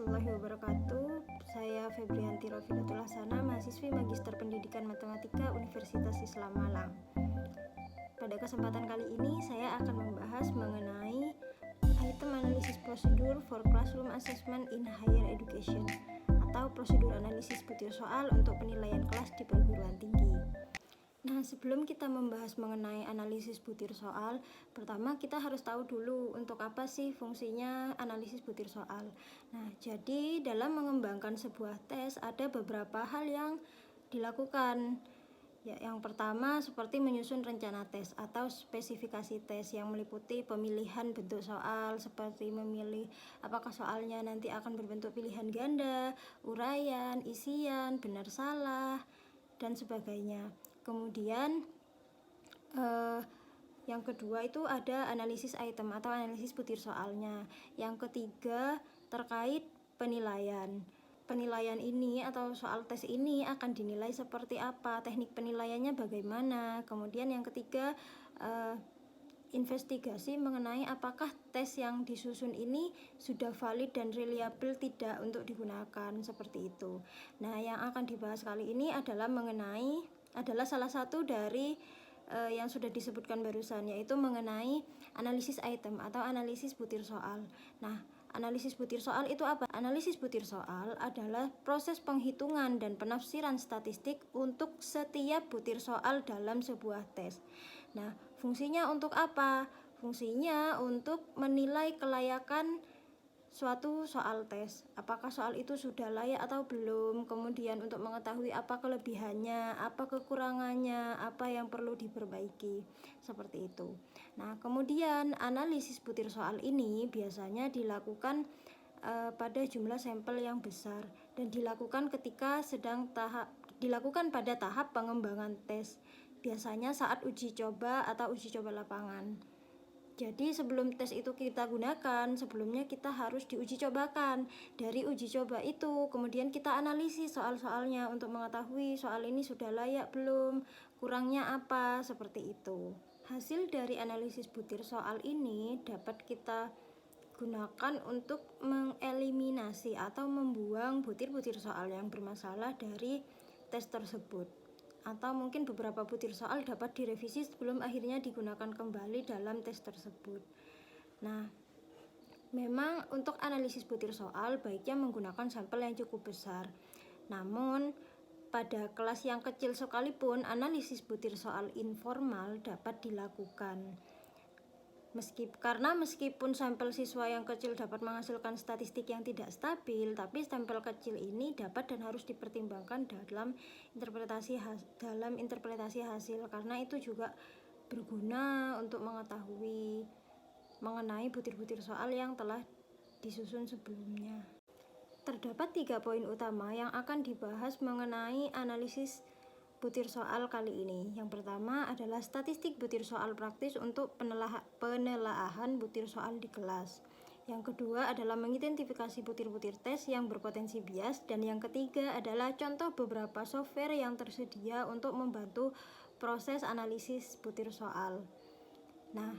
warahmatullahi wabarakatuh. Saya Febrianti Rofidatul Hasanah, mahasiswi Magister Pendidikan Matematika Universitas Islam Malang. Pada kesempatan kali ini saya akan membahas mengenai item analisis prosedur for classroom assessment in higher education atau prosedur analisis butir soal untuk penilaian kelas di perguruan tinggi. Nah, sebelum kita membahas mengenai analisis butir soal, pertama kita harus tahu dulu untuk apa sih fungsinya analisis butir soal. Nah, jadi dalam mengembangkan sebuah tes ada beberapa hal yang dilakukan. Ya, yang pertama seperti menyusun rencana tes atau spesifikasi tes yang meliputi pemilihan bentuk soal, seperti memilih apakah soalnya nanti akan berbentuk pilihan ganda, uraian, isian, benar salah, dan sebagainya. Kemudian yang kedua itu ada analisis item atau analisis butir soalnya. Yang ketiga terkait penilaian. Penilaian ini atau soal tes ini akan dinilai seperti apa, teknik penilaiannya bagaimana. Kemudian yang ketiga investigasi mengenai apakah tes yang disusun ini sudah valid dan reliable tidak untuk digunakan, seperti itu. Nah, yang akan dibahas kali ini adalah salah satu dari yang sudah disebutkan barusan, yaitu mengenai analisis item atau analisis butir soal. Nah, analisis butir soal itu apa? Analisis butir soal adalah proses penghitungan dan penafsiran statistik untuk setiap butir soal dalam sebuah tes. Nah, fungsinya untuk apa? Fungsinya untuk menilai kelayakan suatu soal tes, apakah soal itu sudah layak atau belum, kemudian untuk mengetahui apa kelebihannya, apa kekurangannya, apa yang perlu diperbaiki, seperti itu. Nah, kemudian analisis butir soal ini biasanya dilakukan pada jumlah sampel yang besar dan dilakukan pada tahap pengembangan tes, biasanya saat uji coba atau uji coba lapangan. Jadi sebelum tes itu kita gunakan, sebelumnya kita harus diuji cobakan. Dari uji coba itu kemudian kita analisis soal-soalnya untuk mengetahui soal ini sudah layak belum, kurangnya apa, seperti itu. Hasil dari analisis butir soal ini dapat kita gunakan untuk mengeliminasi atau membuang butir-butir soal yang bermasalah dari tes tersebut. Atau mungkin beberapa butir soal dapat direvisi sebelum akhirnya digunakan kembali dalam tes tersebut. Nah, memang untuk analisis butir soal baiknya menggunakan sampel yang cukup besar. Namun, pada kelas yang kecil sekalipun analisis butir soal informal dapat dilakukan. Karena meskipun sampel siswa yang kecil dapat menghasilkan statistik yang tidak stabil, tapi sampel kecil ini dapat dan harus dipertimbangkan dalam interpretasi hasil, karena itu juga berguna untuk mengetahui mengenai butir-butir soal yang telah disusun sebelumnya. Terdapat 3 poin utama yang akan dibahas mengenai analisis butir soal kali ini. Yang pertama adalah statistik butir soal praktis untuk penelaahan butir soal di kelas. Yang kedua adalah mengidentifikasi butir-butir tes yang berpotensi bias, dan yang ketiga adalah contoh beberapa software yang tersedia untuk membantu proses analisis butir soal. Nah,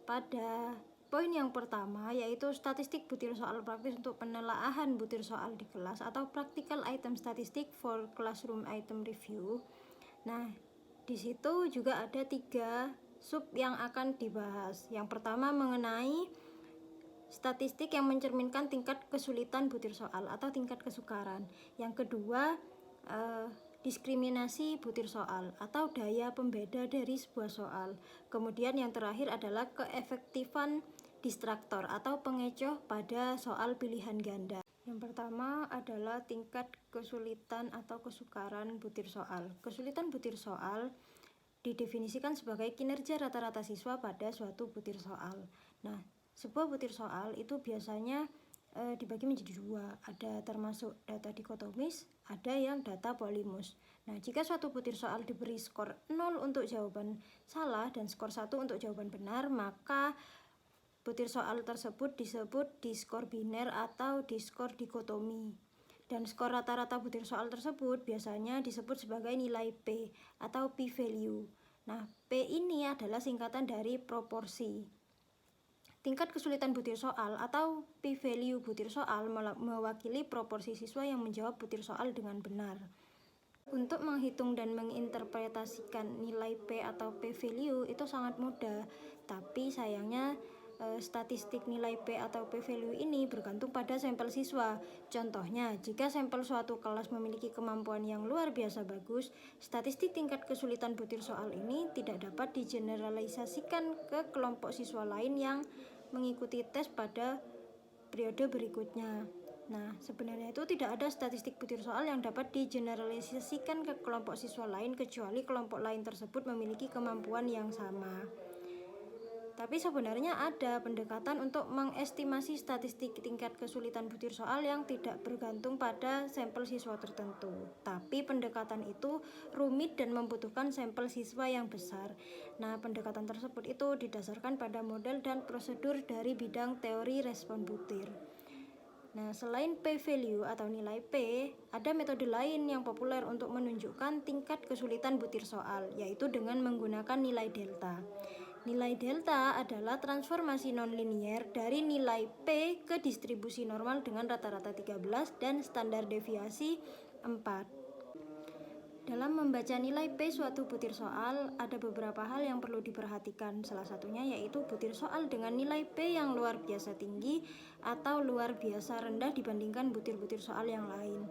pada poin yang pertama yaitu statistik butir soal praktis untuk penelaahan butir soal di kelas atau practical item statistic for classroom item review. Nah, di situ juga ada 3 sub yang akan dibahas. Yang pertama mengenai statistik yang mencerminkan tingkat kesulitan butir soal atau tingkat kesukaran. Yang kedua, diskriminasi butir soal atau daya pembeda dari sebuah soal. Kemudian yang terakhir adalah keefektifan distraktor atau pengecoh pada soal pilihan ganda. Yang pertama adalah tingkat kesulitan atau kesukaran butir soal. Kesulitan butir soal didefinisikan sebagai kinerja rata-rata siswa pada suatu butir soal. Nah, sebuah butir soal itu biasanya dibagi menjadi 2, ada termasuk data dikotomis, ada yang data polimus. Nah, jika suatu butir soal diberi skor 0 untuk jawaban salah dan skor 1 untuk jawaban benar, maka butir soal tersebut disebut diskor biner atau diskor dikotomi. Dan skor rata-rata butir soal tersebut biasanya disebut sebagai nilai P atau P value. Nah, P ini adalah singkatan dari proporsi. Tingkat kesulitan butir soal atau p-value butir soal mewakili proporsi siswa yang menjawab butir soal dengan benar. Untuk menghitung dan menginterpretasikan nilai P atau p-value itu sangat mudah, tapi sayangnya statistik nilai P atau p-value ini bergantung pada sampel siswa. Contohnya, jika sampel suatu kelas memiliki kemampuan yang luar biasa bagus, statistik tingkat kesulitan butir soal ini tidak dapat digeneralisasikan ke kelompok siswa lain yang mengikuti tes pada periode berikutnya. Nah, sebenarnya itu tidak ada statistik butir soal yang dapat digeneralisasikan ke kelompok siswa lain kecuali kelompok lain tersebut memiliki kemampuan yang sama. Tapi sebenarnya ada pendekatan untuk mengestimasi statistik tingkat kesulitan butir soal yang tidak bergantung pada sampel siswa tertentu. Tapi pendekatan itu rumit dan membutuhkan sampel siswa yang besar. Nah, pendekatan tersebut itu didasarkan pada model dan prosedur dari bidang teori respon butir. Nah, selain p-value atau nilai P, ada metode lain yang populer untuk menunjukkan tingkat kesulitan butir soal, yaitu dengan menggunakan nilai delta. Nilai delta adalah transformasi nonlinier dari nilai P ke distribusi normal dengan rata-rata 13 dan standar deviasi 4. Dalam membaca nilai P suatu butir soal, ada beberapa hal yang perlu diperhatikan. Salah satunya yaitu butir soal dengan nilai P yang luar biasa tinggi atau luar biasa rendah dibandingkan butir-butir soal yang lain.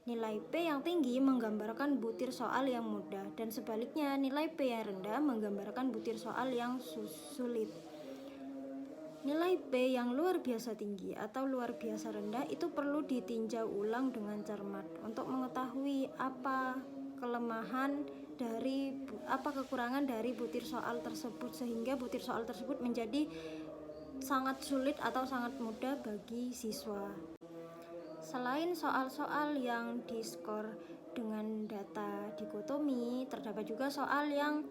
Nilai P yang tinggi menggambarkan butir soal yang mudah, dan sebaliknya nilai P yang rendah menggambarkan butir soal yang sulit. Nilai P yang luar biasa tinggi atau luar biasa rendah itu perlu ditinjau ulang dengan cermat untuk mengetahui apa kekurangan dari butir soal tersebut, sehingga butir soal tersebut menjadi sangat sulit atau sangat mudah bagi siswa. Selain soal-soal yang diskor dengan data dikotomi, terdapat juga soal yang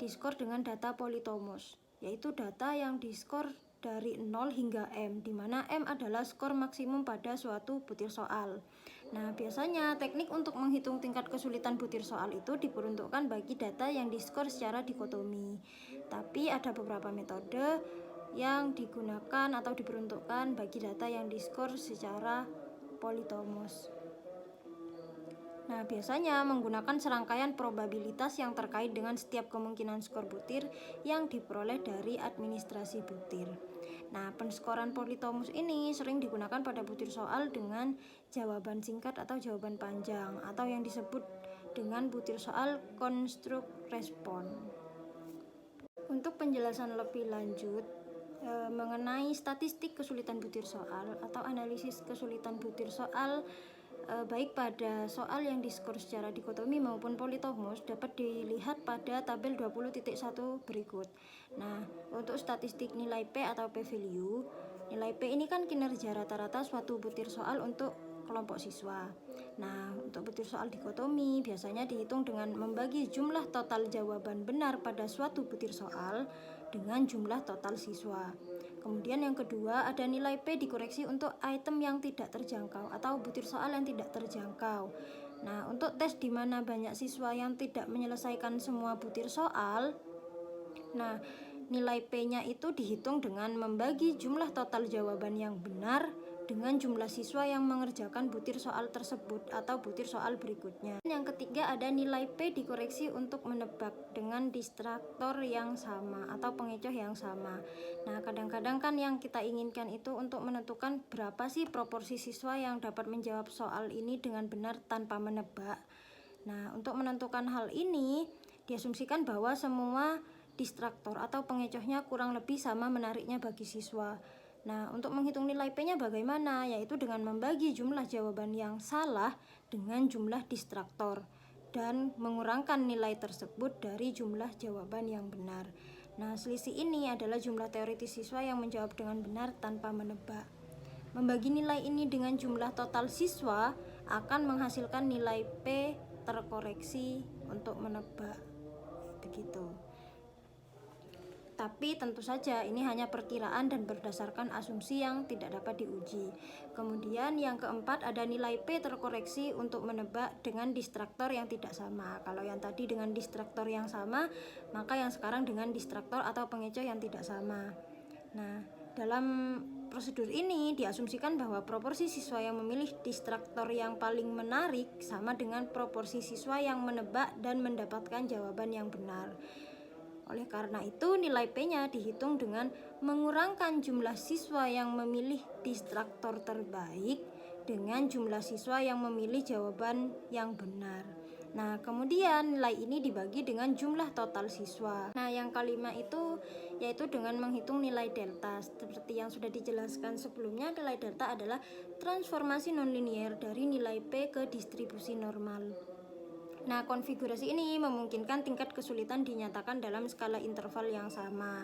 diskor dengan data politomus, yaitu data yang diskor dari 0 hingga M, di mana M adalah skor maksimum pada suatu butir soal. Nah, biasanya teknik untuk menghitung tingkat kesulitan butir soal itu diperuntukkan bagi data yang diskor secara dikotomi. Tapi ada beberapa metode yang digunakan atau diperuntukkan bagi data yang diskor secara politomus. Nah, biasanya menggunakan serangkaian probabilitas yang terkait dengan setiap kemungkinan skor butir yang diperoleh dari administrasi butir. Nah, penskoran politomus ini sering digunakan pada butir soal dengan jawaban singkat atau jawaban panjang, atau yang disebut dengan butir soal konstruk respon. Untuk penjelasan lebih lanjut mengenai statistik kesulitan butir soal atau analisis kesulitan butir soal, baik pada soal yang diskor secara dikotomi maupun politomus, dapat dilihat pada tabel 20.1 berikut. Nah, untuk statistik nilai P atau p-value, nilai P ini kan kinerja rata-rata suatu butir soal untuk kelompok siswa. Nah, untuk butir soal dikotomi biasanya dihitung dengan membagi jumlah total jawaban benar pada suatu butir soal dengan jumlah total siswa. Kemudian yang kedua, ada nilai P dikoreksi untuk item yang tidak terjangkau atau butir soal yang tidak terjangkau. Nah, untuk tes di mana banyak siswa yang tidak menyelesaikan semua butir soal, nah, nilai P-nya itu dihitung dengan membagi jumlah total jawaban yang benar dengan jumlah siswa yang mengerjakan butir soal tersebut atau butir soal berikutnya. Yang ketiga, ada nilai P dikoreksi untuk menebak dengan distraktor yang sama atau pengecoh yang sama. Nah, kadang-kadang kan yang kita inginkan itu untuk menentukan berapa sih proporsi siswa yang dapat menjawab soal ini dengan benar tanpa menebak. Nah, untuk menentukan hal ini, diasumsikan bahwa semua distraktor atau pengecohnya kurang lebih sama menariknya bagi siswa. Nah, untuk menghitung nilai P-nya bagaimana? Yaitu dengan membagi jumlah jawaban yang salah dengan jumlah distraktor dan mengurangkan nilai tersebut dari jumlah jawaban yang benar. Nah, selisih ini adalah jumlah teoritis siswa yang menjawab dengan benar tanpa menebak. Membagi nilai ini dengan jumlah total siswa akan menghasilkan nilai P terkoreksi untuk menebak. Begitu. Tapi tentu saja ini hanya perkiraan dan berdasarkan asumsi yang tidak dapat diuji. Kemudian yang keempat, ada nilai P terkoreksi untuk menebak dengan distraktor yang tidak sama. Kalau yang tadi dengan distraktor yang sama, maka yang sekarang dengan distraktor atau pengecoh yang tidak sama. Nah, Dalam prosedur ini diasumsikan bahwa proporsi siswa yang memilih distraktor yang paling menarik sama dengan proporsi siswa yang menebak dan mendapatkan jawaban yang benar. Oleh karena itu, nilai P-nya dihitung dengan mengurangkan jumlah siswa yang memilih distraktor terbaik dengan jumlah siswa yang memilih jawaban yang benar. Nah, kemudian nilai ini dibagi dengan jumlah total siswa. Nah, yang kelima itu yaitu dengan menghitung nilai delta. Seperti yang sudah dijelaskan sebelumnya, nilai delta adalah transformasi nonlinier dari nilai P ke distribusi normal. Nah, konfigurasi ini memungkinkan tingkat kesulitan dinyatakan dalam skala interval yang sama.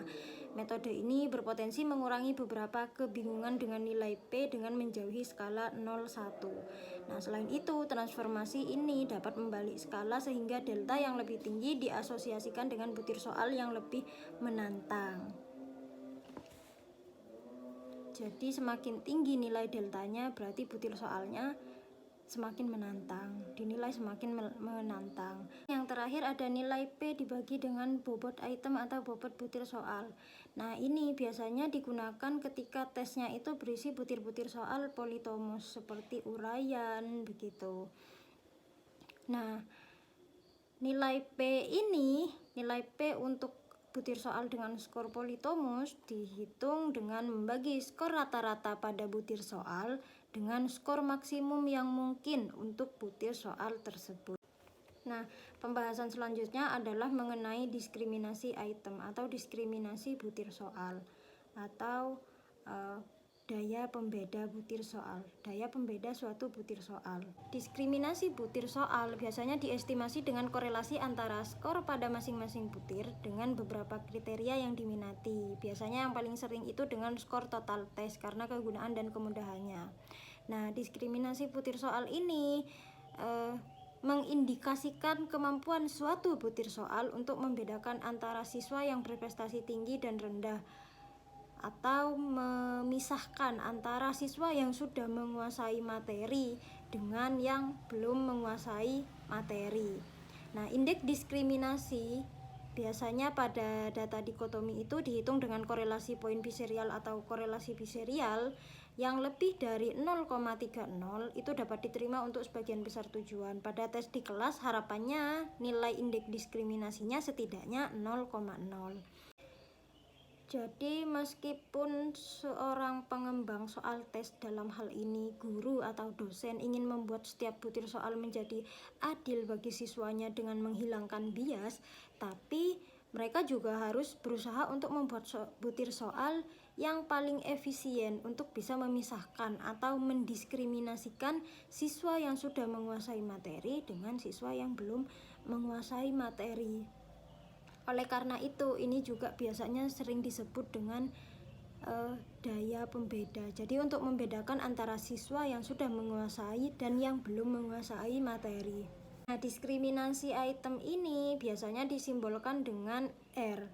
Metode ini berpotensi mengurangi beberapa kebingungan dengan nilai P dengan menjauhi skala 0,1. Nah, selain itu, transformasi ini dapat membalik skala sehingga delta yang lebih tinggi diasosiasikan dengan butir soal yang lebih menantang. Jadi semakin tinggi nilai deltanya berarti butir soalnya semakin menantang, dinilai semakin menantang. Yang terakhir ada nilai P dibagi dengan bobot item atau bobot butir soal. Nah, ini biasanya digunakan ketika tesnya itu berisi butir-butir soal politomus seperti uraian begitu. Nah, nilai P untuk butir soal dengan skor politomus dihitung dengan membagi skor rata-rata pada butir soal dengan skor maksimum yang mungkin untuk butir soal tersebut. Nah, pembahasan selanjutnya adalah mengenai diskriminasi item atau diskriminasi butir soal atau daya pembeda butir soal, daya pembeda suatu butir soal. Diskriminasi butir soal biasanya diestimasi dengan korelasi antara skor pada masing-masing butir dengan beberapa kriteria yang diminati. Biasanya yang paling sering itu dengan skor total tes karena kegunaan dan kemudahannya. Nah, diskriminasi butir soal ini mengindikasikan kemampuan suatu butir soal untuk membedakan antara siswa yang berprestasi tinggi dan rendah, atau memisahkan antara siswa yang sudah menguasai materi dengan yang belum menguasai materi. Nah, indeks diskriminasi biasanya pada data dikotomi itu dihitung dengan korelasi poin biserial atau korelasi biserial yang lebih dari 0,30 itu dapat diterima untuk sebagian besar tujuan. Pada tes di kelas harapannya nilai indeks diskriminasinya setidaknya 0,0. Jadi meskipun seorang pengembang soal tes, dalam hal ini guru atau dosen, ingin membuat setiap butir soal menjadi adil bagi siswanya dengan menghilangkan bias, tapi mereka juga harus berusaha untuk membuat butir soal yang paling efisien untuk bisa memisahkan atau mendiskriminasikan siswa yang sudah menguasai materi dengan siswa yang belum menguasai materi. Oleh karena itu, ini juga biasanya sering disebut dengan daya pembeda. Jadi untuk membedakan antara siswa yang sudah menguasai dan yang belum menguasai materi. Nah, diskriminasi item ini biasanya disimbolkan dengan R.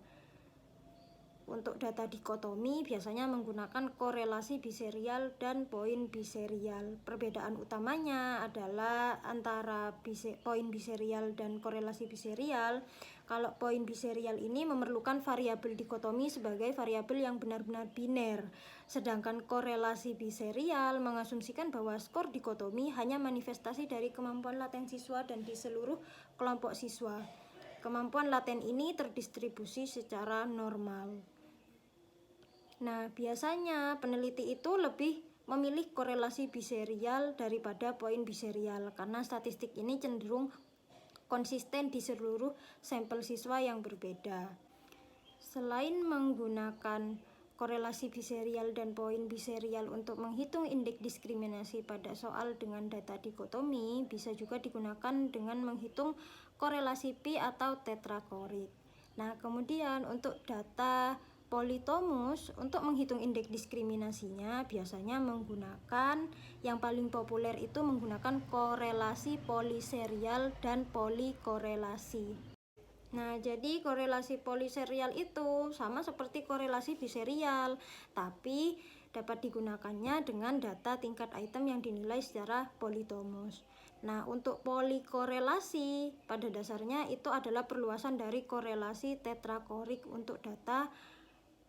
Untuk data dikotomi biasanya menggunakan korelasi biserial dan poin biserial. Perbedaan utamanya adalah antara poin biserial dan korelasi biserial. Kalau poin biserial ini memerlukan variabel dikotomi sebagai variabel yang benar-benar biner, sedangkan korelasi biserial mengasumsikan bahwa skor dikotomi hanya manifestasi dari kemampuan laten siswa dan di seluruh kelompok siswa. Kemampuan laten ini terdistribusi secara normal. Nah, biasanya peneliti itu lebih memilih korelasi biserial daripada poin biserial karena statistik ini cenderung konsisten di seluruh sampel siswa yang berbeda. Selain menggunakan korelasi biserial dan poin biserial untuk menghitung indeks diskriminasi pada soal dengan data dikotomi, bisa juga digunakan dengan menghitung korelasi pi atau tetrakorik. Nah, kemudian untuk data politomus, untuk menghitung indeks diskriminasinya biasanya menggunakan, yang paling populer itu menggunakan korelasi poliserial dan polikorelasi. Nah, jadi korelasi poliserial itu sama seperti korelasi biserial, tapi dapat digunakannya dengan data tingkat item yang dinilai secara politomus. Nah, untuk polikorelasi pada dasarnya itu adalah perluasan dari korelasi tetrakorik untuk data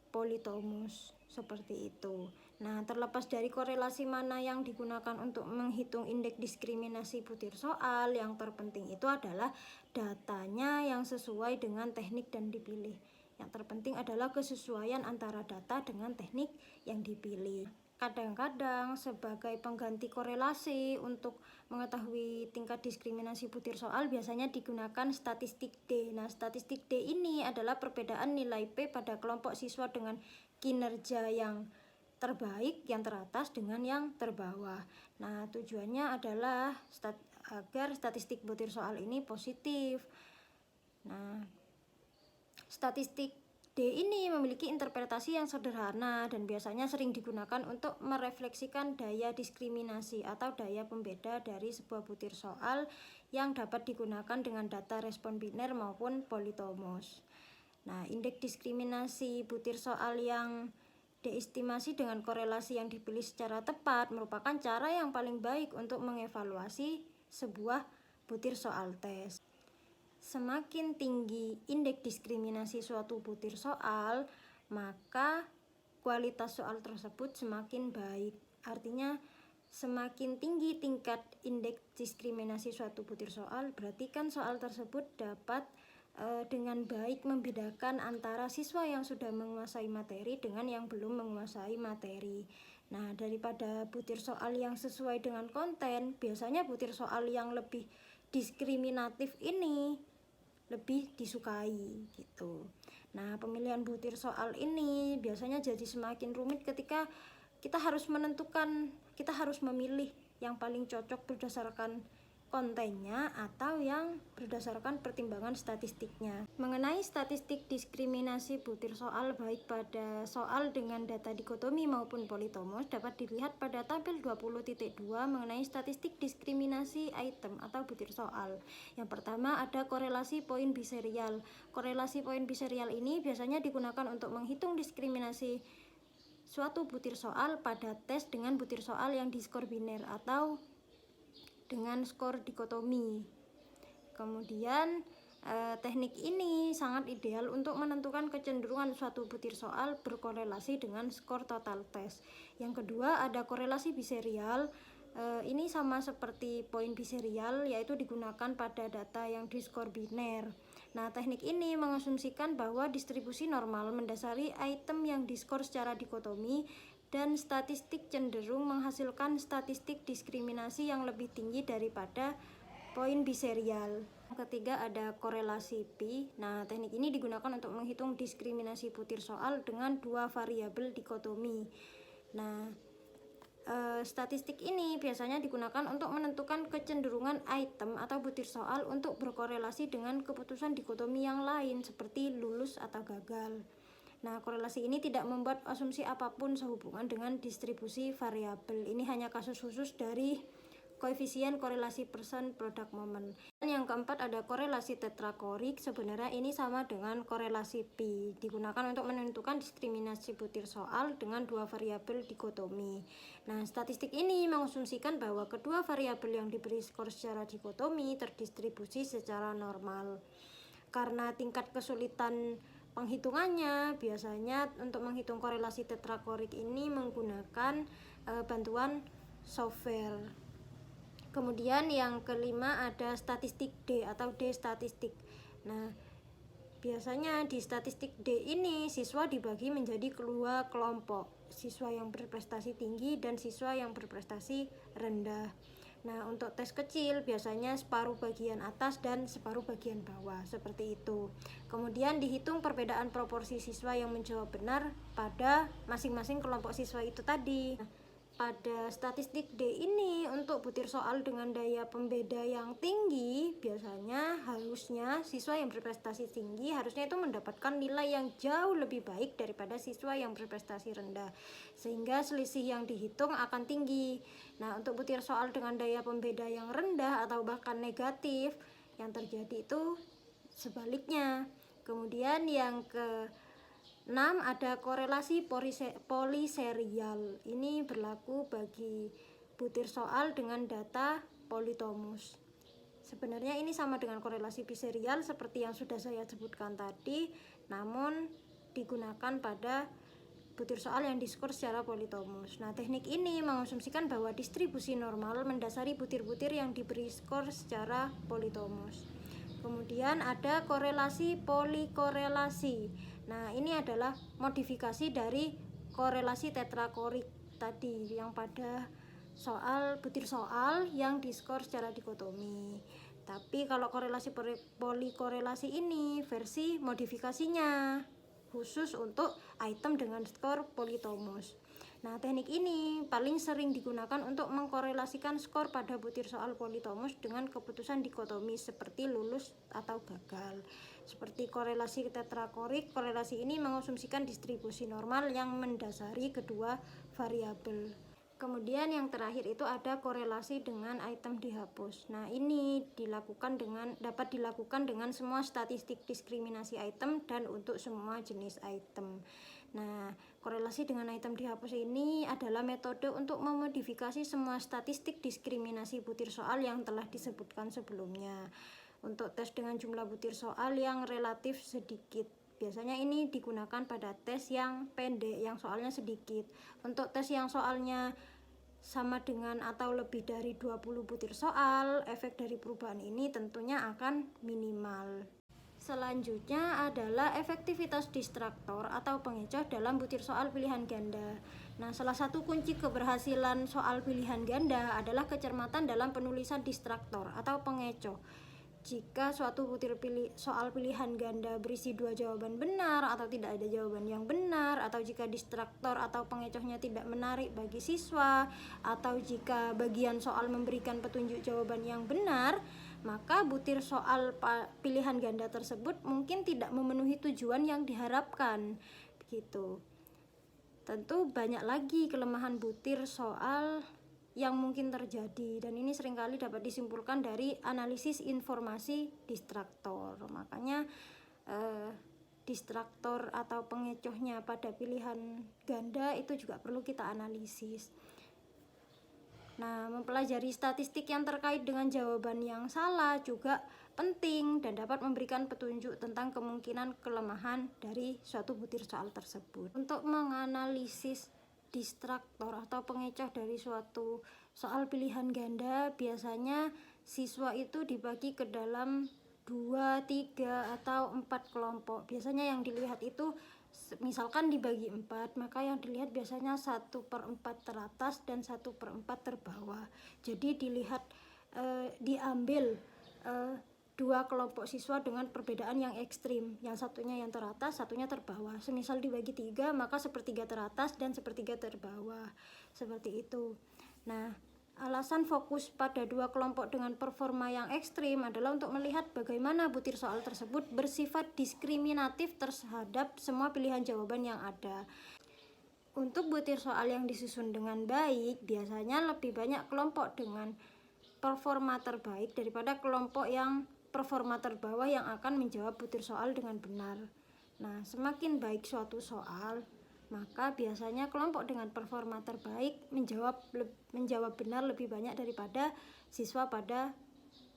politomus, seperti itu. Nah, terlepas dari korelasi mana yang digunakan untuk menghitung indeks diskriminasi butir soal, yang terpenting itu adalah datanya yang sesuai dengan teknik dan dipilih. Yang terpenting adalah kesesuaian antara data dengan teknik yang dipilih. Kadang-kadang sebagai pengganti korelasi untuk mengetahui tingkat diskriminasi butir soal biasanya digunakan statistik D. Nah, statistik D ini adalah perbedaan nilai P pada kelompok siswa dengan kinerja yang terbaik, yang teratas dengan yang terbawah. Nah, tujuannya adalah agar statistik butir soal ini positif. Nah, statistik D ini memiliki interpretasi yang sederhana dan biasanya sering digunakan untuk merefleksikan daya diskriminasi atau daya pembeda dari sebuah butir soal yang dapat digunakan dengan data respon biner maupun politomus. Nah, indeks diskriminasi butir soal yang diestimasi dengan korelasi yang dipilih secara tepat merupakan cara yang paling baik untuk mengevaluasi sebuah butir soal tes. Semakin tinggi indeks diskriminasi suatu butir soal, maka kualitas soal tersebut semakin baik. Artinya, semakin tinggi tingkat indeks diskriminasi suatu butir soal, berarti kan soal tersebut dapat dengan baik membedakan antara siswa yang sudah menguasai materi dengan yang belum menguasai materi. Nah, daripada butir soal yang sesuai dengan konten, biasanya butir soal yang lebih diskriminatif ini lebih disukai gitu. Nah, pemilihan butir soal ini biasanya jadi semakin rumit ketika kita harus memilih yang paling cocok berdasarkan kontennya atau yang berdasarkan pertimbangan statistiknya. Mengenai statistik diskriminasi butir soal baik pada soal dengan data dikotomi maupun politomus dapat dilihat pada tabel 20.2 mengenai statistik diskriminasi item atau butir soal. Yang pertama ada korelasi poin biserial. Korelasi poin biserial ini biasanya digunakan untuk menghitung diskriminasi suatu butir soal pada tes dengan butir soal yang diskor biner atau dengan skor dikotomi. Kemudian teknik ini sangat ideal untuk menentukan kecenderungan suatu butir soal berkorelasi dengan skor total tes. Yang kedua ada korelasi biserial. Ini sama seperti poin biserial, yaitu digunakan pada data yang diskor biner. Nah, teknik ini mengasumsikan bahwa distribusi normal mendasari item yang diskor secara dikotomi dan statistik cenderung menghasilkan statistik diskriminasi yang lebih tinggi daripada poin biserial. Ketiga ada korelasi pi. Nah, teknik ini digunakan untuk menghitung diskriminasi butir soal dengan dua variabel dikotomi. Nah, statistik ini biasanya digunakan untuk menentukan kecenderungan item atau butir soal untuk berkorelasi dengan keputusan dikotomi yang lain seperti lulus atau gagal. Nah, korelasi ini tidak membuat asumsi apapun sehubungan dengan distribusi variabel. Ini hanya kasus khusus dari koefisien korelasi persen product moment. Dan yang keempat ada korelasi tetrakorik. Sebenarnya ini sama dengan korelasi pi, digunakan untuk menentukan diskriminasi butir soal dengan dua variabel dikotomi. Nah, statistik ini mengasumsikan bahwa kedua variabel yang diberi skor secara dikotomi terdistribusi secara normal. Karena tingkat kesulitan penghitungannya, biasanya untuk menghitung korelasi tetrakorik ini menggunakan bantuan software. Kemudian yang kelima ada statistik D atau D statistik. Nah, biasanya di statistik D ini siswa dibagi menjadi dua kelompok, siswa yang berprestasi tinggi dan siswa yang berprestasi rendah. Nah, untuk tes kecil biasanya separuh bagian atas dan separuh bagian bawah, seperti itu. Kemudian dihitung perbedaan proporsi siswa yang menjawab benar pada masing-masing kelompok siswa itu tadi. Pada statistik D ini untuk butir soal dengan daya pembeda yang tinggi, biasanya harusnya siswa yang berprestasi tinggi harusnya itu mendapatkan nilai yang jauh lebih baik daripada siswa yang berprestasi rendah, sehingga selisih yang dihitung akan tinggi. Nah, untuk butir soal dengan daya pembeda yang rendah atau bahkan negatif, yang terjadi itu sebaliknya. Kemudian yang ke 6 ada korelasi poliserial. Ini berlaku bagi butir soal dengan data politomus. Sebenarnya ini sama dengan korelasi biserial seperti yang sudah saya sebutkan tadi, namun digunakan pada butir soal yang diskor secara politomus. Nah, teknik ini mengasumsikan bahwa distribusi normal mendasari butir-butir yang diberi skor secara politomus. Kemudian ada korelasi polikorelasi. Nah, ini adalah modifikasi dari korelasi tetrakorik tadi yang pada soal butir soal yang diskor secara dikotomi. Tapi kalau korelasi polikorelasi ini versi modifikasinya khusus untuk item dengan skor politomus. Nah, teknik ini paling sering digunakan untuk mengkorelasikan skor pada butir soal politomus dengan keputusan dikotomi seperti lulus atau gagal. Seperti korelasi tetrakorik, korelasi ini mengasumsikan distribusi normal yang mendasari kedua variabel. Kemudian yang terakhir itu ada korelasi dengan item dihapus. Nah, ini dapat dilakukan dengan semua statistik diskriminasi item dan untuk semua jenis item. Nah, korelasi dengan item dihapus ini adalah metode untuk memodifikasi semua statistik diskriminasi butir soal yang telah disebutkan sebelumnya. Untuk tes dengan jumlah butir soal yang relatif sedikit. Biasanya ini digunakan pada tes yang pendek, yang soalnya sedikit. Untuk tes yang soalnya sama dengan atau lebih dari 20 butir soal, efek dari perubahan ini tentunya akan minimal. Selanjutnya adalah efektivitas distraktor atau pengecoh dalam butir soal pilihan ganda. Nah, salah satu kunci keberhasilan soal pilihan ganda adalah kecermatan dalam penulisan distraktor atau pengecoh. Jika suatu butir soal pilihan ganda berisi 2 jawaban benar atau tidak ada jawaban yang benar, atau jika distraktor atau pengecohnya tidak menarik bagi siswa, atau jika bagian soal memberikan petunjuk jawaban yang benar, maka butir soal pilihan ganda tersebut mungkin tidak memenuhi tujuan yang diharapkan. Begitu. Tentu banyak lagi kelemahan butir soal yang mungkin terjadi, dan ini seringkali dapat disimpulkan dari analisis informasi distraktor. Makanya distraktor atau pengecohnya pada pilihan ganda itu juga perlu kita analisis. Nah, mempelajari statistik yang terkait dengan jawaban yang salah juga penting dan dapat memberikan petunjuk tentang kemungkinan kelemahan dari suatu butir soal tersebut. Untuk menganalisis distraktor atau pengecoh dari suatu soal pilihan ganda, biasanya siswa itu dibagi ke dalam 2, 3, atau 4 kelompok. Biasanya yang dilihat itu misalkan dibagi 4, maka yang dilihat biasanya 1/4 teratas dan 1/4 terbawah. Jadi dilihat diambil 2 kelompok siswa dengan perbedaan yang ekstrim, yang satunya yang teratas, satunya terbawah. Semisal dibagi 3, maka 1/3 teratas dan 1/3 terbawah, seperti itu. Nah, alasan fokus pada 2 kelompok dengan performa yang ekstrim adalah untuk melihat bagaimana butir soal tersebut bersifat diskriminatif terhadap semua pilihan jawaban yang ada. Untuk butir soal yang disusun dengan baik, biasanya lebih banyak kelompok dengan performa terbaik daripada kelompok yang performa terbawah yang akan menjawab butir soal dengan benar. Nah, semakin baik suatu soal, maka biasanya kelompok dengan performa terbaik menjawab benar lebih banyak daripada siswa pada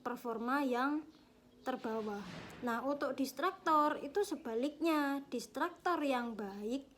performa yang terbawah. Nah, untuk distraktor itu sebaliknya. Distraktor yang baik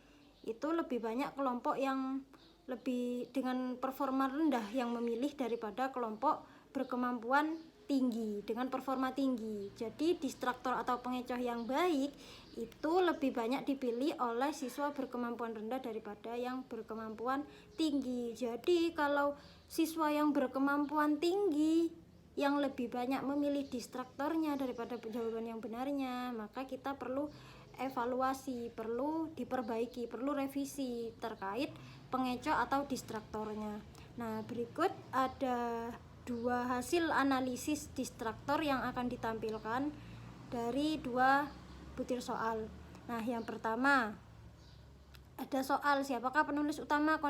itu lebih banyak kelompok yang lebih dengan performa rendah yang memilih daripada kelompok berkemampuan tinggi dengan performa tinggi. Jadi distraktor atau pengecoh yang baik itu lebih banyak dipilih oleh siswa berkemampuan rendah daripada yang berkemampuan tinggi. Jadi kalau siswa yang berkemampuan tinggi yang lebih banyak memilih distraktornya daripada jawaban yang benarnya, maka kita perlu evaluasi, perlu diperbaiki, perlu revisi terkait pengecoh atau distraktornya. Nah, berikut ada 2 hasil analisis distraktor yang akan ditampilkan dari 2 butir soal. Nah, yang pertama ada soal siapakah penulis utama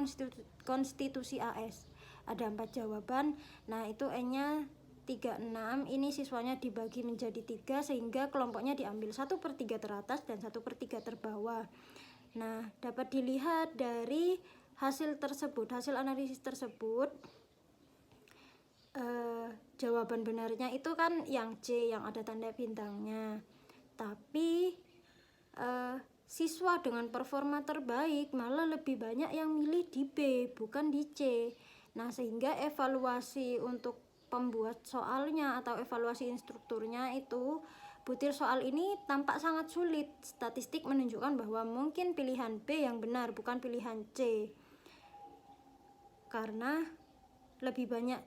konstitusi AS. Ada 4 jawaban. Nah, itu N-nya 36. Ini siswanya dibagi menjadi 3 sehingga kelompoknya diambil 1/3 teratas dan 1/3 terbawah. Nah, dapat dilihat dari hasil analisis tersebut, jawaban benarnya itu kan yang C yang ada tanda bintangnya. Tapi siswa dengan performa terbaik malah lebih banyak yang milih di B bukan di C. Nah, sehingga evaluasi untuk pembuat soalnya atau evaluasi instrukturnya itu butir soal ini tampak sangat sulit. Statistik menunjukkan bahwa mungkin pilihan B yang benar bukan pilihan C, karena lebih banyak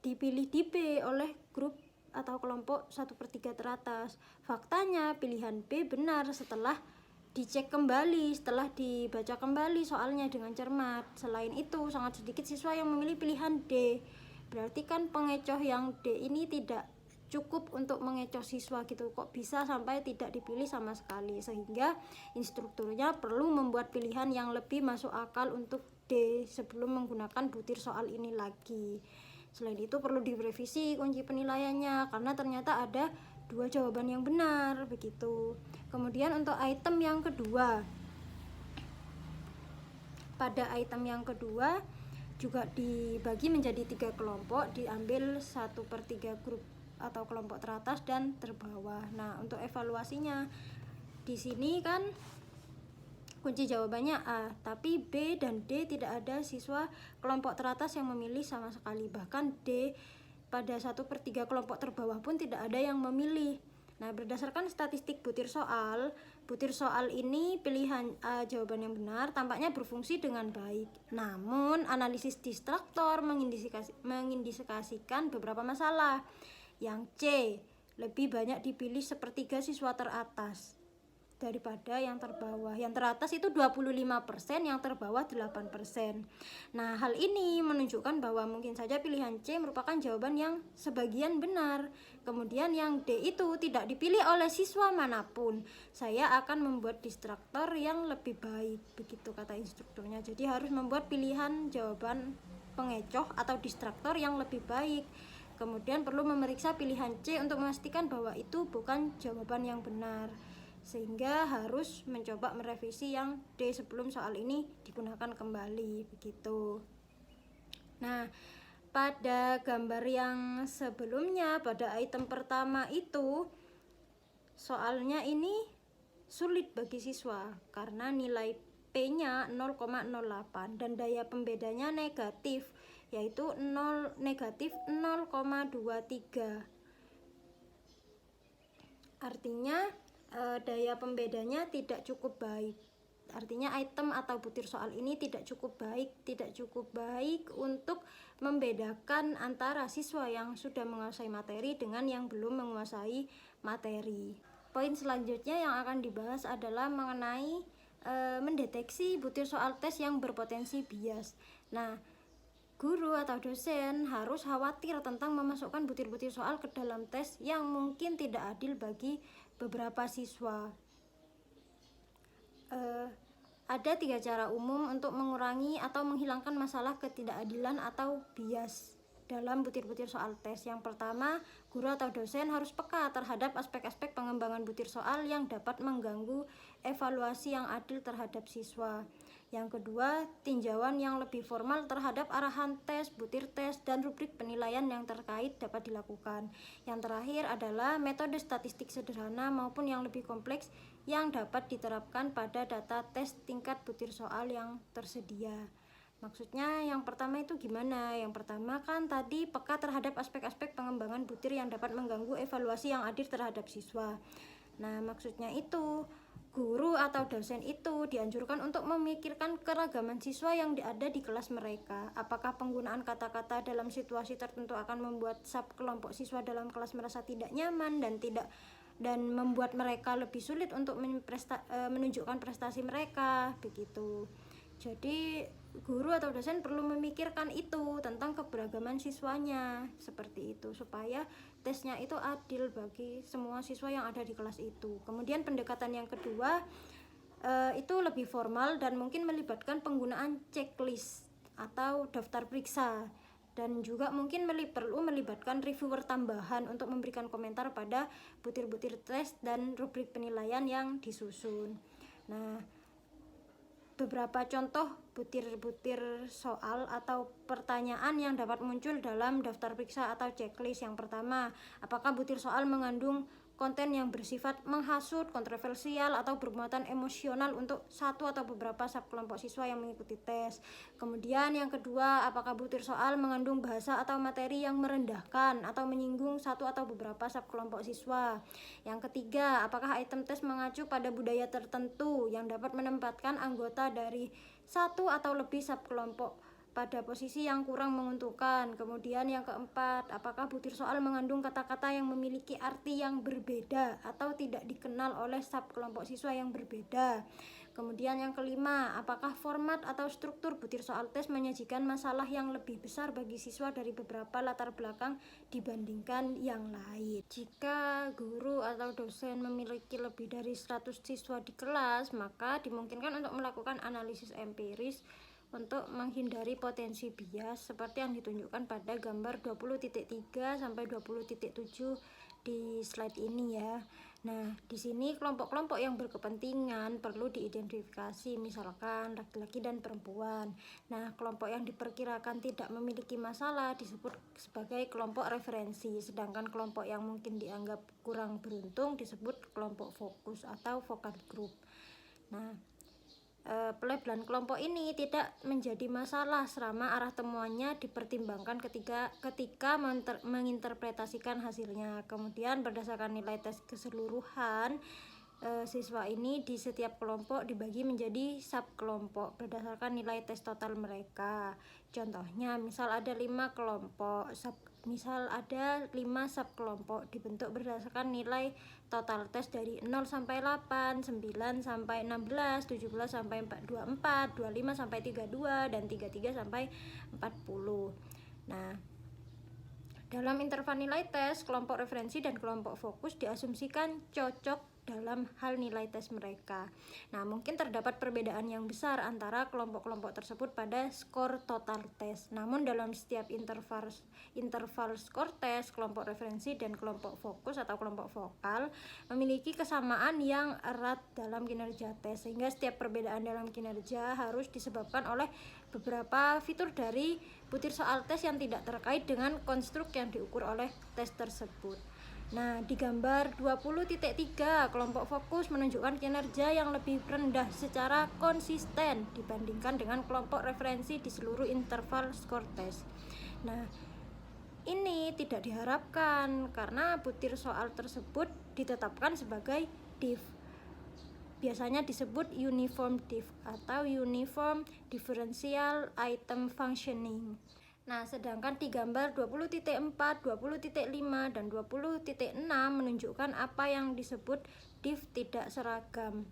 dipilih di B oleh grup atau kelompok 1/3 teratas. Faktanya pilihan B benar setelah dicek kembali, setelah dibaca kembali soalnya dengan cermat. Selain itu, sangat sedikit siswa yang memilih pilihan D. Berarti kan pengecoh yang D ini tidak cukup untuk mengecoh siswa gitu. Kok bisa sampai tidak dipilih sama sekali? Sehingga instrukturnya perlu membuat pilihan yang lebih masuk akal untuk D sebelum menggunakan butir soal ini lagi. Selain itu perlu direvisi kunci penilaiannya karena ternyata ada 2 jawaban yang benar begitu. Kemudian untuk item yang kedua, pada item yang kedua juga dibagi menjadi 3 kelompok, diambil 1/3 grup atau kelompok teratas dan terbawah. Nah, untuk evaluasinya di sini kan kunci jawabannya A, tapi B dan D tidak ada siswa kelompok teratas yang memilih sama sekali. Bahkan D pada 1/3 kelompok terbawah pun tidak ada yang memilih. Nah, berdasarkan statistik butir soal ini pilihan A jawaban yang benar tampaknya berfungsi dengan baik. Namun, analisis distraktor mengindikasikan beberapa masalah. Yang C, lebih banyak dipilih 1/3 siswa teratas daripada yang terbawah. Yang teratas itu 25%, yang terbawah 8%. Nah, hal ini menunjukkan bahwa mungkin saja pilihan C merupakan jawaban yang sebagian benar. Kemudian yang D itu tidak dipilih oleh siswa manapun. Saya akan membuat distraktor yang lebih baik, begitu kata instrukturnya. Jadi harus membuat pilihan jawaban pengecoh atau distraktor yang lebih baik. Kemudian perlu memeriksa pilihan C untuk memastikan bahwa itu bukan jawaban yang benar, sehingga harus mencoba merevisi yang D sebelum soal ini digunakan kembali begitu. Nah, pada gambar yang sebelumnya, pada item pertama itu soalnya ini sulit bagi siswa karena nilai P-nya 0,08 dan daya pembedanya negatif, yaitu negatif 0,23. Artinya daya pembedanya tidak cukup baik. Artinya item atau butir soal ini tidak cukup baik untuk membedakan antara siswa yang sudah menguasai materi dengan yang belum menguasai materi. Poin selanjutnya yang akan dibahas adalah mengenai mendeteksi butir soal tes yang berpotensi bias. Nah, guru atau dosen harus khawatir tentang memasukkan butir-butir soal ke dalam tes yang mungkin tidak adil bagi beberapa siswa. Ada 3 cara umum untuk mengurangi atau menghilangkan masalah ketidakadilan atau bias dalam butir-butir soal tes. Yang pertama, guru atau dosen harus peka terhadap aspek-aspek pengembangan butir soal yang dapat mengganggu evaluasi yang adil terhadap siswa. Yang kedua, tinjauan yang lebih formal terhadap arahan tes, butir tes, dan rubrik penilaian yang terkait dapat dilakukan. Yang terakhir adalah metode statistik sederhana maupun yang lebih kompleks yang dapat diterapkan pada data tes tingkat butir soal yang tersedia. Maksudnya yang pertama itu gimana? Yang pertama kan tadi peka terhadap aspek-aspek pengembangan butir yang dapat mengganggu evaluasi yang adil terhadap siswa. Nah, maksudnya itu guru atau dosen itu dianjurkan untuk memikirkan keragaman siswa yang ada di kelas mereka. Apakah penggunaan kata-kata dalam situasi tertentu akan membuat kelompok siswa dalam kelas merasa tidak nyaman dan membuat mereka lebih sulit untuk menunjukkan prestasi mereka begitu. Jadi guru atau dosen perlu memikirkan itu tentang keberagaman siswanya seperti itu supaya tesnya itu adil bagi semua siswa yang ada di kelas itu. Kemudian pendekatan yang kedua itu lebih formal dan mungkin melibatkan penggunaan checklist atau daftar periksa, dan juga mungkin perlu melibatkan reviewer tambahan untuk memberikan komentar pada butir-butir tes dan rubrik penilaian yang disusun. Nah, beberapa contoh butir-butir soal atau pertanyaan yang dapat muncul dalam daftar periksa atau checklist. Yang pertama, apakah butir soal mengandung konten yang bersifat menghasut, kontroversial, atau bermuatan emosional untuk satu atau beberapa subkelompok siswa yang mengikuti tes. Kemudian yang kedua, apakah butir soal mengandung bahasa atau materi yang merendahkan atau menyinggung satu atau beberapa subkelompok siswa. Yang ketiga, apakah item tes mengacu pada budaya tertentu yang dapat menempatkan anggota dari satu atau lebih subkelompok pada posisi yang kurang menguntungkan. Kemudian yang keempat, apakah butir soal mengandung kata-kata yang memiliki arti yang berbeda atau tidak dikenal oleh subkelompok siswa yang berbeda. Kemudian yang kelima, apakah format atau struktur butir soal tes menyajikan masalah yang lebih besar bagi siswa dari beberapa latar belakang dibandingkan yang lain. Jika guru atau dosen memiliki lebih dari 100 siswa di kelas, maka dimungkinkan untuk melakukan analisis empiris untuk menghindari potensi bias seperti yang ditunjukkan pada gambar 20.3 sampai 20.7 di slide ini ya. Nah, di sini kelompok-kelompok yang berkepentingan perlu diidentifikasi, misalkan laki-laki dan perempuan. Nah, kelompok yang diperkirakan tidak memiliki masalah disebut sebagai kelompok referensi, sedangkan kelompok yang mungkin dianggap kurang beruntung disebut kelompok fokus atau focal group. Nah, pelabelan kelompok ini tidak menjadi masalah selama arah temuannya dipertimbangkan ketika menginterpretasikan hasilnya. Kemudian berdasarkan nilai tes keseluruhan, siswa ini di setiap kelompok dibagi menjadi subkelompok berdasarkan nilai tes total mereka. Contohnya, misal ada 5 subkelompok dibentuk berdasarkan nilai total tes dari 0 sampai 8, 9 sampai 16, 17 sampai 24, 25 sampai 32, dan 33 sampai 40. Nah, dalam interval nilai tes, kelompok referensi dan kelompok fokus diasumsikan cocok dalam hal nilai tes mereka. Nah, mungkin terdapat perbedaan yang besar antara kelompok-kelompok tersebut pada skor total tes. Namun dalam setiap interval skor tes, kelompok referensi dan kelompok fokus atau kelompok vokal memiliki kesamaan yang erat dalam kinerja tes, sehingga setiap perbedaan dalam kinerja harus disebabkan oleh beberapa fitur dari butir soal tes yang tidak terkait dengan konstruk yang diukur oleh tes tersebut. Nah, di gambar 20.3, kelompok fokus menunjukkan kinerja yang lebih rendah secara konsisten dibandingkan dengan kelompok referensi di seluruh interval skor tes. Nah, ini tidak diharapkan karena butir soal tersebut ditetapkan sebagai div. Biasanya disebut uniform div atau uniform differential item functioning. Nah, sedangkan di gambar 20.4, 20.5, dan 20.6 menunjukkan apa yang disebut div tidak seragam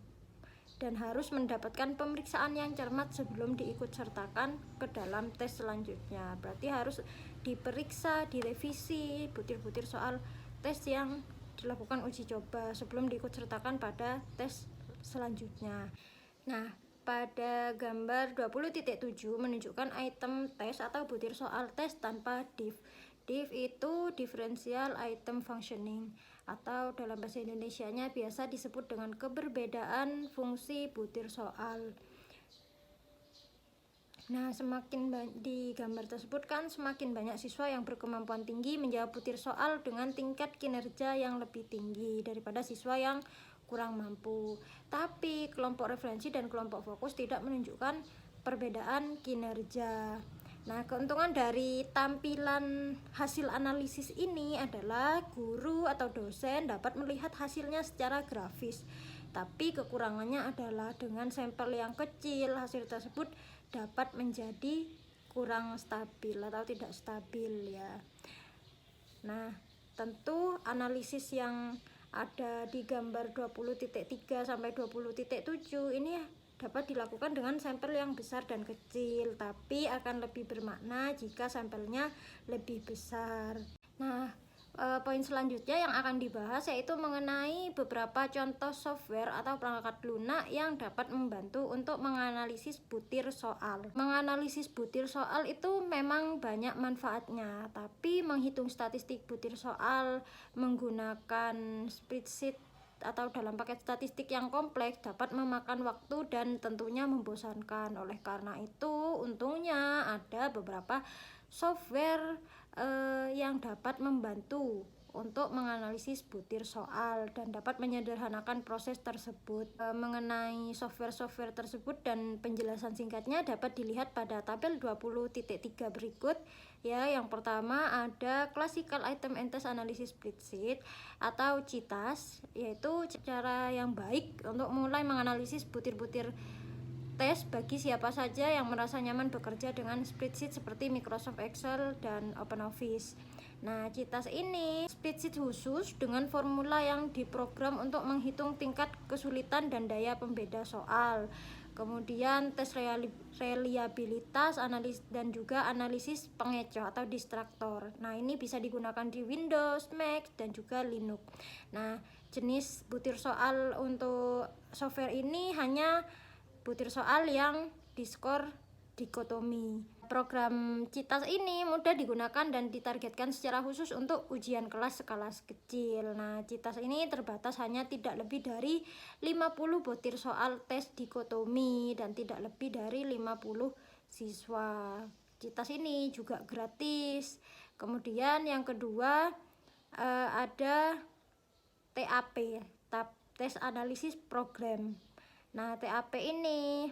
dan harus mendapatkan pemeriksaan yang cermat sebelum diikut sertakan ke dalam tes selanjutnya. Berarti harus diperiksa, direvisi butir-butir soal tes yang dilakukan uji coba sebelum diikut sertakan pada tes selanjutnya. Nah, pada gambar 20.7 menunjukkan item tes atau butir soal tes tanpa div. Div itu differential item functioning atau dalam bahasa Indonesianya biasa disebut dengan keberbedaan fungsi butir soal. Nah, di gambar tersebut kan semakin banyak siswa yang berkemampuan tinggi menjawab butir soal dengan tingkat kinerja yang lebih tinggi daripada siswa yang kurang mampu. Tapi kelompok referensi dan kelompok fokus tidak menunjukkan perbedaan kinerja. Nah, keuntungan dari tampilan hasil analisis ini adalah guru atau dosen dapat melihat hasilnya secara grafis. Tapi kekurangannya adalah dengan sampel yang kecil, hasil tersebut dapat menjadi kurang stabil atau tidak stabil ya. Nah, tentu analisis yang ada di gambar 20.3 sampai 20.7 ini dapat dilakukan dengan sampel yang besar dan kecil, tapi akan lebih bermakna jika sampelnya lebih besar. Nah, poin selanjutnya yang akan dibahas yaitu mengenai beberapa contoh software atau perangkat lunak yang dapat membantu untuk menganalisis butir soal. Menganalisis butir soal itu memang banyak manfaatnya, tapi menghitung statistik butir soal menggunakan spreadsheet atau dalam paket statistik yang kompleks dapat memakan waktu dan tentunya membosankan. Oleh karena itu, untungnya ada beberapa software yang dapat membantu untuk menganalisis butir soal dan dapat menyederhanakan proses tersebut. Mengenai software-software tersebut dan penjelasan singkatnya dapat dilihat pada tabel 20.3 berikut. Ya, yang pertama ada Classical Item and Test Analysis Spreadsheet atau CITAS, yaitu cara yang baik untuk mulai menganalisis butir-butir tes bagi siapa saja yang merasa nyaman bekerja dengan spreadsheet seperti Microsoft Excel dan OpenOffice. Nah, CITAS ini spreadsheet khusus dengan formula yang diprogram untuk menghitung tingkat kesulitan dan daya pembeda soal. Kemudian tes reliabilitas, analis dan juga analisis pengecoh atau distraktor. Nah, ini bisa digunakan di Windows, Mac dan juga Linux. Nah, jenis butir soal untuk software ini hanya butir soal yang diskor dikotomi. Program CITAS ini mudah digunakan dan ditargetkan secara khusus untuk ujian kelas skala kecil. Nah, CITAS ini terbatas hanya tidak lebih dari 50 butir soal tes dikotomi dan tidak lebih dari 50 siswa. CITAS ini juga gratis. Kemudian yang kedua ada TAP, Test Analysis Program. Nah, TAP ini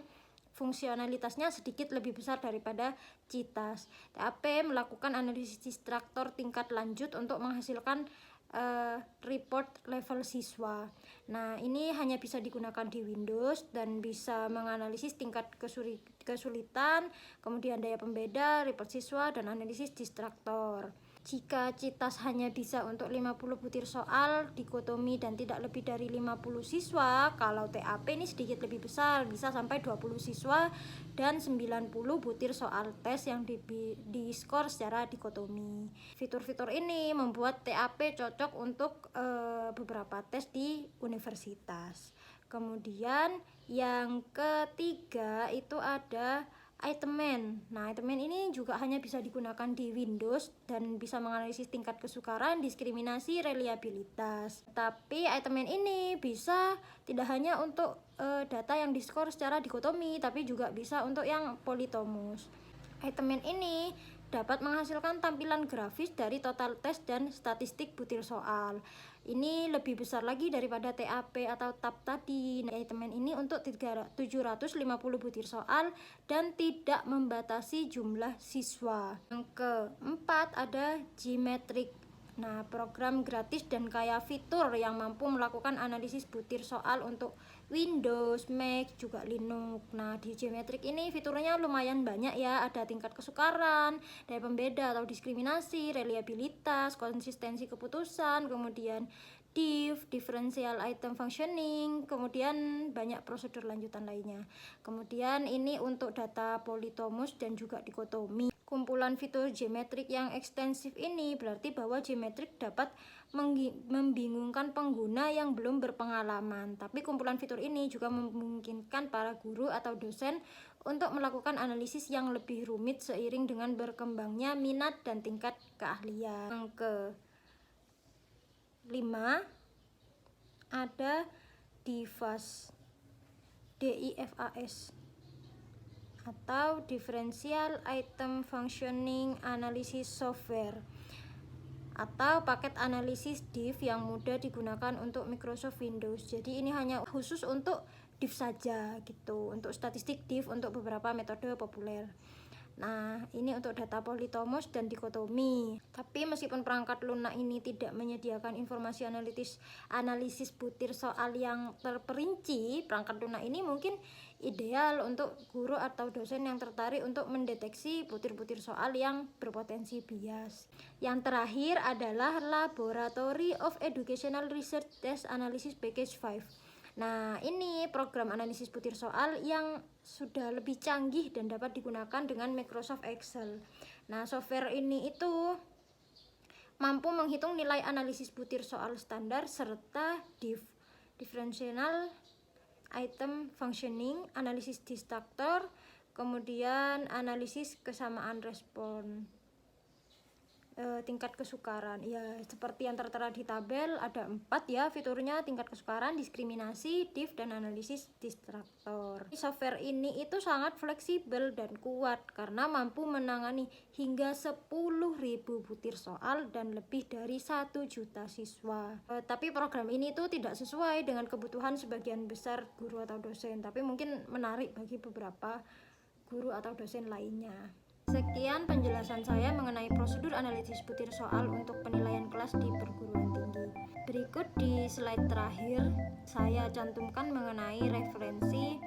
fungsionalitasnya sedikit lebih besar daripada CITAS. TAP melakukan analisis distraktor tingkat lanjut untuk menghasilkan report level siswa. Nah, ini hanya bisa digunakan di Windows dan bisa menganalisis tingkat kesulitan, kemudian daya pembeda, report siswa, dan analisis distraktor. Jika CITAS hanya bisa untuk 50 butir soal dikotomi dan tidak lebih dari 50 siswa, kalau TAP ini sedikit lebih besar, bisa sampai 20 siswa dan 90 butir soal tes yang di-skor secara dikotomi. Fitur-fitur ini membuat TAP cocok untuk beberapa tes di universitas. Kemudian yang ketiga itu ada Itemman. Nah, Itemman ini juga hanya bisa digunakan di Windows dan bisa menganalisis tingkat kesukaran, diskriminasi, reliabilitas. Tapi Itemman ini bisa tidak hanya untuk data yang diskor secara dikotomi, tapi juga bisa untuk yang polytomos. Itemman ini dapat menghasilkan tampilan grafis dari total tes dan statistik butir soal. Ini lebih besar lagi daripada TAP atau TAP tadi. Nah, Itemman ini untuk 750 butir soal dan tidak membatasi jumlah siswa. Yang keempat ada Gmetric. Nah, program gratis dan kaya fitur yang mampu melakukan analisis butir soal untuk Windows, Mac, juga Linux. Nah, di Gmetric ini fiturnya lumayan banyak ya, ada tingkat kesukaran, daya pembeda atau diskriminasi, reliabilitas, konsistensi keputusan, kemudian differential item functioning, kemudian banyak prosedur lanjutan lainnya. Kemudian ini untuk data polytomos dan juga dikotomi. Kumpulan fitur Gmetric yang ekstensif ini berarti bahwa Gmetric dapat membingungkan pengguna yang belum berpengalaman. Tapi kumpulan fitur ini juga memungkinkan para guru atau dosen untuk melakukan analisis yang lebih rumit seiring dengan berkembangnya minat dan tingkat keahlian. Yang kelima ada DIFAS, DIFAS atau Differential Item Functioning Analysis Software atau paket analisis div yang mudah digunakan untuk Microsoft Windows. Jadi ini hanya khusus untuk div saja gitu, untuk statistik div untuk beberapa metode populer. Nah, ini untuk data polytomos dan dikotomi. Tapi meskipun perangkat lunak ini tidak menyediakan informasi analisis butir soal yang terperinci, perangkat lunak ini mungkin ideal untuk guru atau dosen yang tertarik untuk mendeteksi butir-butir soal yang berpotensi bias. Yang terakhir adalah Laboratory of Educational Research Test Analysis Package 5. Nah, ini program analisis butir soal yang sudah lebih canggih dan dapat digunakan dengan Microsoft Excel. Nah, software ini itu mampu menghitung nilai analisis butir soal standar serta differential item functioning, analisis distraktor, kemudian analisis kesamaan respon. tingkat kesukaran. Ya, seperti yang tertera di tabel ada 4 ya fiturnya: tingkat kesukaran, diskriminasi, diff, dan analisis distraktor. Software ini itu sangat fleksibel dan kuat karena mampu menangani hingga 10.000 butir soal dan lebih dari 1 juta siswa. Tapi program ini tuh tidak sesuai dengan kebutuhan sebagian besar guru atau dosen, tapi mungkin menarik bagi beberapa guru atau dosen lainnya. Sekian penjelasan saya mengenai prosedur analisis butir soal untuk penilaian kelas di perguruan tinggi. Berikut di slide terakhir saya cantumkan mengenai referensi